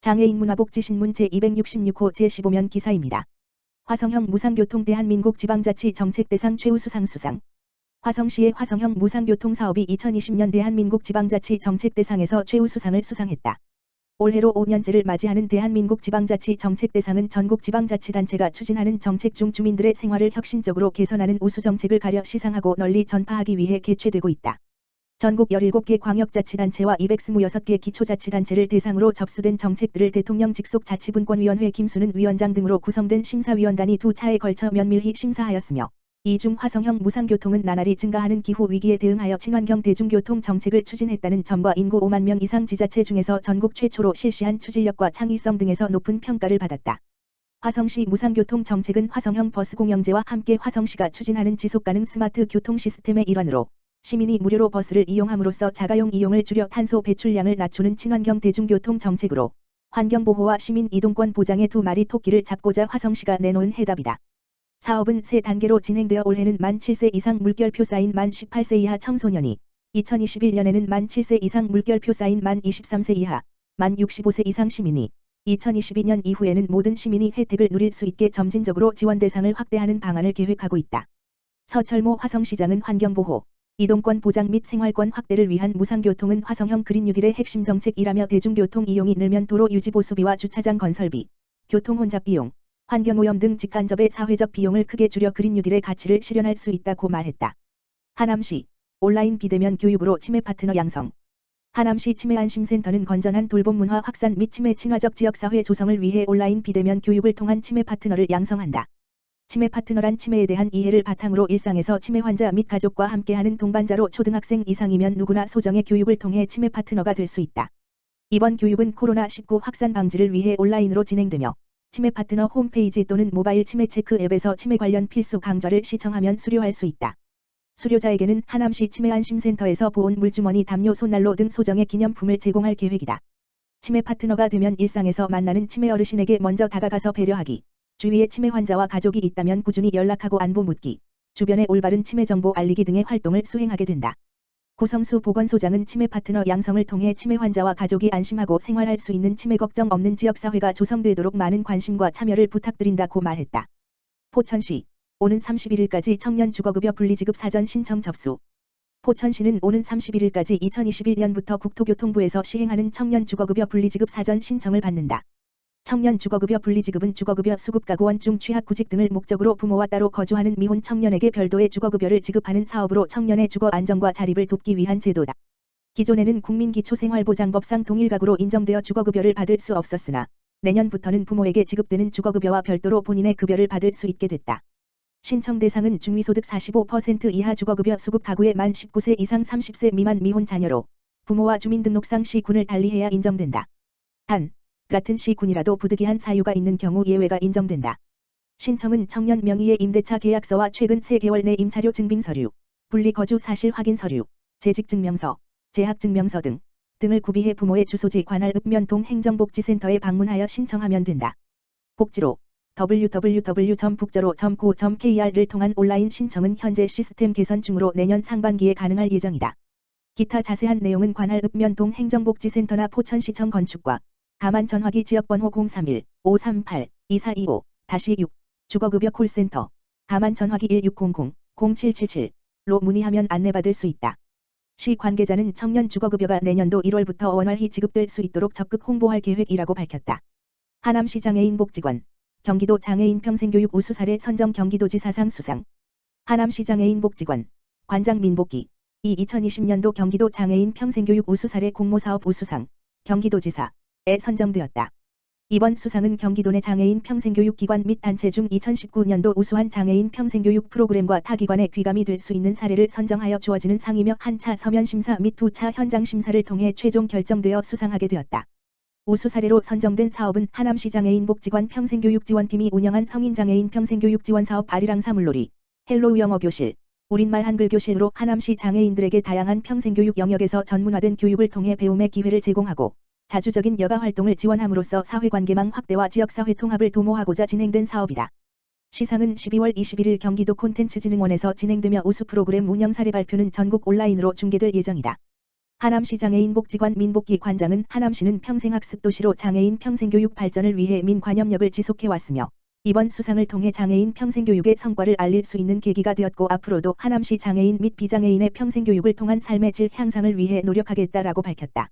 장애인 문화복지신문 제266호 제15면 기사입니다. 화성형 무상교통 대한민국 지방자치 정책대상 최우수상 수상. 화성시의 화성형 무상교통 사업이 2020년 대한민국 지방자치 정책대상에서 최우수상을 수상했다. 올해로 5년째를 맞이하는 대한민국 지방자치 정책대상은 전국 지방자치단체가 추진하는 정책 중 주민들의 생활을 혁신적으로 개선하는 우수정책을 가려 시상하고 널리 전파하기 위해 개최되고 있다. 전국 17개 광역자치단체와 226개 기초자치단체를 대상으로 접수된 정책들을 대통령 직속 자치분권위원회 김수는 위원장 등으로 구성된 심사위원단이 두 차례에 걸쳐 면밀히 심사하였으며 이 중 화성형 무상교통은 나날이 증가하는 기후위기에 대응하여 친환경 대중교통 정책을 추진했다는 점과 인구 5만 명 이상 지자체 중에서 전국 최초로 실시한 추진력과 창의성 등에서 높은 평가를 받았다. 화성시 무상교통 정책은 화성형 버스 공영제와 함께 화성시가 추진하는 지속가능 스마트 교통 시스템의 일환으로 시민이 무료로 버스를 이용함으로써 자가용 이용을 줄여 탄소 배출량을 낮추는 친환경 대중교통 정책으로 환경보호와 시민 이동권 보장의 두 마리 토끼를 잡고자 화성시가 내놓은 해답이다. 사업은 세 단계로 진행되어 올해는 만 7세 이상 물결표 쌓인 만 18세 이하 청소년이, 2021년에는 만 7세 이상 물결표 쌓인 만 23세 이하, 만 65세 이상 시민이, 2022년 이후에는 모든 시민이 혜택을 누릴 수 있게 점진적으로 지원 대상을 확대하는 방안을 계획하고 있다. 서철모 화성시장은 환경보호, 이동권 보장 및 생활권 확대를 위한 무상교통은 화성형 그린뉴딜의 핵심 정책이라며 대중교통 이용이 늘면 도로 유지 보수비와 주차장 건설비, 교통 혼잡 비용, 환경오염 등 직간접의 사회적 비용을 크게 줄여 그린뉴딜의 가치를 실현할 수 있다고 말했다. 하남시 온라인 비대면 교육으로 치매 파트너 양성. 하남시 치매안심센터는 건전한 돌봄 문화 확산 및 치매 친화적 지역사회 조성을 위해 온라인 비대면 교육을 통한 치매 파트너를 양성한다. 치매 파트너란 치매에 대한 이해를 바탕으로 일상에서 치매 환자 및 가족과 함께하는 동반자로 초등학생 이상이면 누구나 소정의 교육을 통해 치매 파트너가 될 수 있다. 이번 교육은 코로나19 확산 방지를 위해 온라인으로 진행되며 치매 파트너 홈페이지 또는 모바일 치매 체크 앱에서 치매 관련 필수 강좌를 시청하면 수료할 수 있다. 수료자에게는 하남시 치매안심센터에서 보온 물주머니 담요 손난로 등 소정의 기념품을 제공할 계획이다. 치매 파트너가 되면 일상에서 만나는 치매 어르신에게 먼저 다가가서 배려하기, 주위에 치매 환자와 가족이 있다면 꾸준히 연락하고 안부 묻기, 주변에 올바른 치매 정보 알리기 등의 활동을 수행하게 된다. 구성수 보건소장은 치매 파트너 양성을 통해 치매 환자와 가족이 안심하고 생활할 수 있는 치매 걱정 없는 지역사회가 조성되도록 많은 관심과 참여를 부탁드린다고 말했다. 포천시 오는 31일까지 청년 주거급여 분리지급 사전 신청 접수. 포천시는 오는 31일까지 2021년부터 국토교통부에서 시행하는 청년 주거급여 분리지급 사전 신청을 받는다. 청년 주거급여 분리지급은 주거급여 수급가구원 중 취약구직 등을 목적으로 부모와 따로 거주하는 미혼 청년에게 별도의 주거급여를 지급하는 사업으로 청년의 주거 안정과 자립을 돕기 위한 제도다. 기존에는 국민기초생활보장법상 동일가구로 인정되어 주거급여를 받을 수 없었으나 내년부터는 부모에게 지급되는 주거급여와 별도로 본인의 급여를 받을 수 있게 됐다. 신청 대상은 중위소득 45% 이하 주거급여 수급 가구의 만 19세 이상 30세 미만 미혼 자녀로 부모와 주민등록상 시군을 달리해야 인정된다. 단 같은 시군이라도 부득이한 사유가 있는 경우 예외가 인정된다. 신청은 청년 명의의 임대차 계약서와 최근 3개월 내 임차료 증빙서류, 분리거주 사실 확인 서류, 재직증명서, 재학증명서 등을 구비해 부모의 주소지 관할 읍면동 행정복지센터에 방문하여 신청하면 된다. 복지로 www.북저로.co.kr을 통한 온라인 신청은 현재 시스템 개선 중으로 내년 상반기에 가능할 예정이다. 기타 자세한 내용은 관할 읍면동 행정복지센터나 포천시청 건축과 가만 전화기 지역번호 031-538-2425-6 주거급여 콜센터 가만 전화기 1600-0777로 문의하면 안내받을 수 있다. 시 관계자는 청년 주거급여가 내년도 1월부터 원활히 지급될 수 있도록 적극 홍보할 계획이라고 밝혔다. 하남시 장애인복지관 경기도 장애인 평생교육 우수 사례 선정 경기도지사상 수상. 하남시 장애인복지관 관장 민복기 2020년도 경기도 장애인 평생교육 우수 사례 공모사업 우수상 경기도지사에 선정되었다. 이번 수상은 경기도 내 장애인 평생교육기관 및 단체 중 2019년도 우수한 장애인 평생교육 프로그램과 타 기관의 귀감이 될 수 있는 사례를 선정하여 주어지는 상이며 한 차 서면심사 및 두 차 현장심사를 통해 최종 결정되어 수상하게 되었다. 우수 사례로 선정된 사업은 하남시 장애인복지관 평생교육지원팀이 운영한 성인장애인 평생교육지원사업 아리랑사 물놀이, 헬로우 영어교실, 우린말 한글교실로 하남시 장애인들에게 다양한 평생교육 영역에서 전문화된 교육을 통해 배움의 기회를 제공하고 자주적인 여가 활동을 지원함으로써 사회관계망 확대와 지역사회 통합을 도모하고자 진행된 사업이다. 시상은 12월 21일 경기도 콘텐츠진흥원에서 진행되며 우수 프로그램 운영 사례 발표는 전국 온라인으로 중계될 예정이다. 하남시 장애인 복지관 민복기 관장은 하남시는 평생학습도시로 장애인 평생교육 발전을 위해 민관협력을 지속해왔으며 이번 수상을 통해 장애인 평생교육의 성과를 알릴 수 있는 계기가 되었고 앞으로도 하남시 장애인 및 비장애인의 평생교육을 통한 삶의 질 향상을 위해 노력하겠다라고 밝혔다.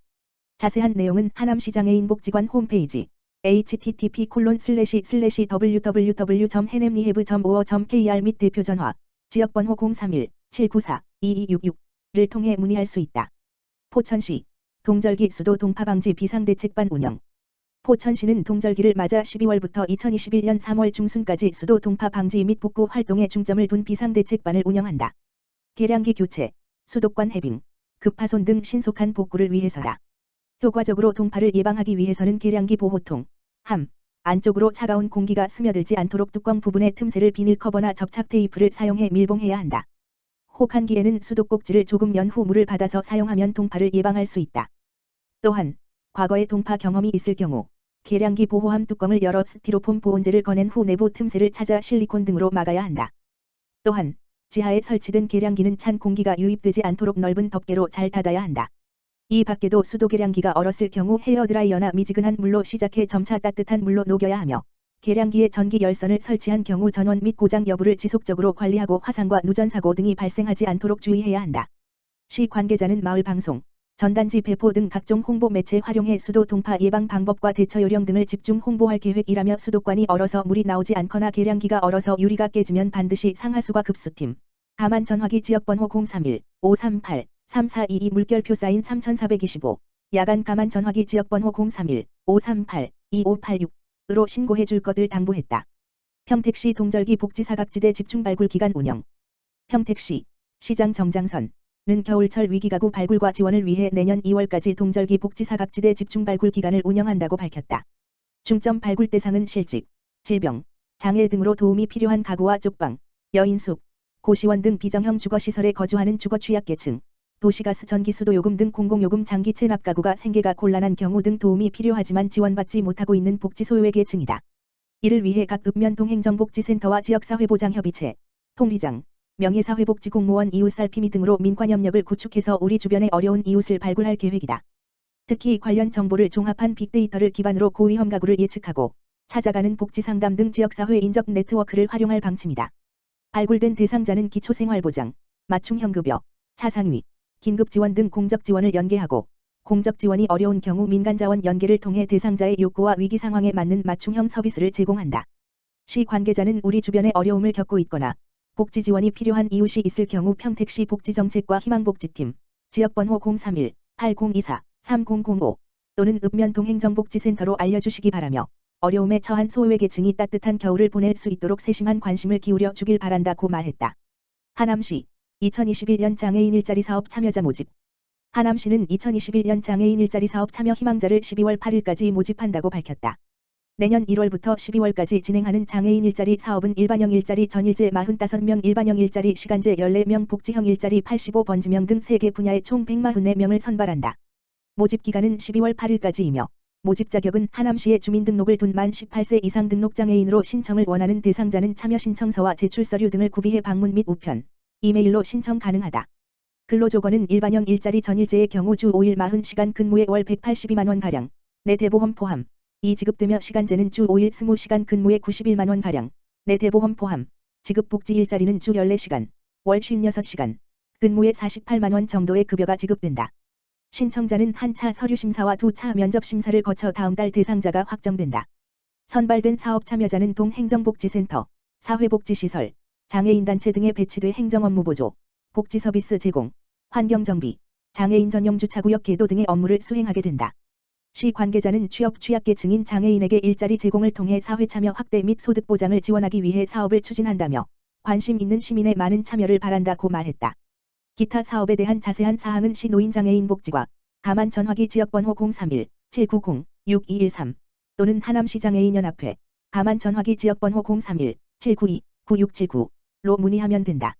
자세한 내용은 하남시 장애인 복지관 홈페이지 http://www.henemrehab.or.kr 및 대표전화 지역번호 031-794-2266를 통해 문의할 수 있다. 포천시 동절기 수도 동파방지 비상대책반 운영. 포천시는 동절기를 맞아 12월부터 2021년 3월 중순까지 수도 동파 방지 및 복구 활동에 중점을 둔 비상대책반을 운영한다. 계량기 교체, 수도관 해빙, 급파손 등 신속한 복구를 위해서다. 효과적으로 동파를 예방하기 위해서는 계량기 보호통, 함, 안쪽으로 차가운 공기가 스며들지 않도록 뚜껑 부분의 틈새를 비닐 커버나 접착 테이프를 사용해 밀봉해야 한다. 혹한기에는 수도꼭지를 조금 연 후 물을 받아서 사용하면 동파를 예방할 수 있다. 또한 과거에 동파 경험이 있을 경우 계량기 보호함 뚜껑을 열어 스티로폼 보온재를 꺼낸 후 내부 틈새를 찾아 실리콘 등으로 막아야 한다. 또한 지하에 설치된 계량기는 찬 공기가 유입되지 않도록 넓은 덮개로 잘 닫아야 한다. 이 밖에도 수도 계량기가 얼었을 경우 헤어드라이어나 미지근한 물로 시작해 점차 따뜻한 물로 녹여야 하며 계량기에 전기 열선을 설치한 경우 전원 및 고장 여부를 지속적으로 관리하고 화상과 누전사고 등이 발생하지 않도록 주의해야 한다. 시 관계자는 마을 방송, 전단지 배포 등 각종 홍보 매체 활용해 수도 동파 예방 방법과 대처 요령 등을 집중 홍보할 계획이라며 수도관이 얼어서 물이 나오지 않거나 계량기가 얼어서 유리가 깨지면 반드시 상하수과 급수팀, 다만 전화기 지역번호 031-538-3422 물결표 사인 3425, 야간 가만 전화기 지역번호 031-538-2586 으로 신고해 줄 것을 당부했다. 평택시 동절기 복지사각지대 집중발굴 기간 운영. 평택시 시장 정장선은 겨울철 위기가구 발굴과 지원을 위해 내년 2월까지 동절기 복지사각지대 집중발굴 기간을 운영한다고 밝혔다. 중점 발굴 대상은 실직, 질병, 장애 등으로 도움이 필요한 가구와 쪽방, 여인숙, 고시원 등 비정형 주거시설에 거주하는 주거취약계층, 도시가스 전기수도요금 등 공공요금 장기 체납 가구가 생계가 곤란한 경우 등 도움이 필요하지만 지원받지 못하고 있는 복지 소외 계층이다. 이를 위해 각 읍면동 행정복지센터와 지역사회보장협의체, 통리장, 명예사회복지공무원 이웃살피미 등으로 민관협력을 구축해서 우리 주변의 어려운 이웃을 발굴할 계획이다. 특히 관련 정보를 종합한 빅데이터를 기반으로 고위험 가구를 예측하고 찾아가는 복지상담 등 지역사회 인적 네트워크를 활용할 방침이다. 발굴된 대상자는 기초생활보장, 맞춤형급여, 차상위, 긴급지원 등 공적지원을 연계하고 공적지원이 어려운 경우 민간자원 연계를 통해 대상자의 욕구와 위기 상황에 맞는 맞춤형 서비스를 제공한다. 시 관계자는 우리 주변에 어려움을 겪고 있거나 복지지원이 필요한 이웃이 있을 경우 평택시 복지정책과 희망복지팀, 지역번호 031-8024-3005 또는 읍면동 행정복지센터로 알려주시기 바라며 어려움에 처한 소외계층이 따뜻한 겨울을 보낼 수 있도록 세심한 관심을 기울여 주길 바란다고 말했다. 하남시 2021년 장애인 일자리 사업 참여자 모집. 하남시는 2021년 장애인 일자리 사업 참여 희망자를 12월 8일까지 모집한다고 밝혔다. 내년 1월부터 12월까지 진행하는 장애인 일자리 사업은 일반형 일자리 전일제 45명, 일반형 일자리 시간제 14명, 복지형 일자리 85번지명 등 3개 분야의 총 144명을 선발한다. 모집 기간은 12월 8일까지이며 모집 자격은 하남시에 주민등록을 둔 만 18세 이상 등록장애인으로 신청을 원하는 대상자는 참여 신청서와 제출서류 등을 구비해 방문 및 우편, 이메일로 신청 가능하다. 근로조건은 일반형 일자리 전일제의 경우 주 5일 40시간 근무에 월 182만원가량, 내 대보험 포함, 이 지급되며 시간제는 주 5일 20시간 근무에 91만원가량, 내 대보험 포함, 지급 복지 일자리는 주 14시간, 월 56시간, 근무에 48만원 정도의 급여가 지급된다. 신청자는 한 차 서류심사와 2차 면접심사를 거쳐 다음 달 대상자가 확정된다. 선발된 사업 참여자는 동행정복지센터, 사회복지시설, 장애인단체 등에 배치돼 행정업무 보조, 복지서비스 제공, 환경정비, 장애인 전용 주차구역 개도 등의 업무를 수행하게 된다. 시 관계자는 취업 취약계층인 장애인에게 일자리 제공을 통해 사회참여 확대 및 소득 보장을 지원하기 위해 사업을 추진한다며 관심 있는 시민의 많은 참여를 바란다고 말했다. 기타 사업에 대한 자세한 사항은 시 노인장애인복지과 가만 전화기 지역번호 031-790-6213 또는 하남시 장애인연합회 가만 전화기 지역번호 031-792-9679로 문의하면 된다.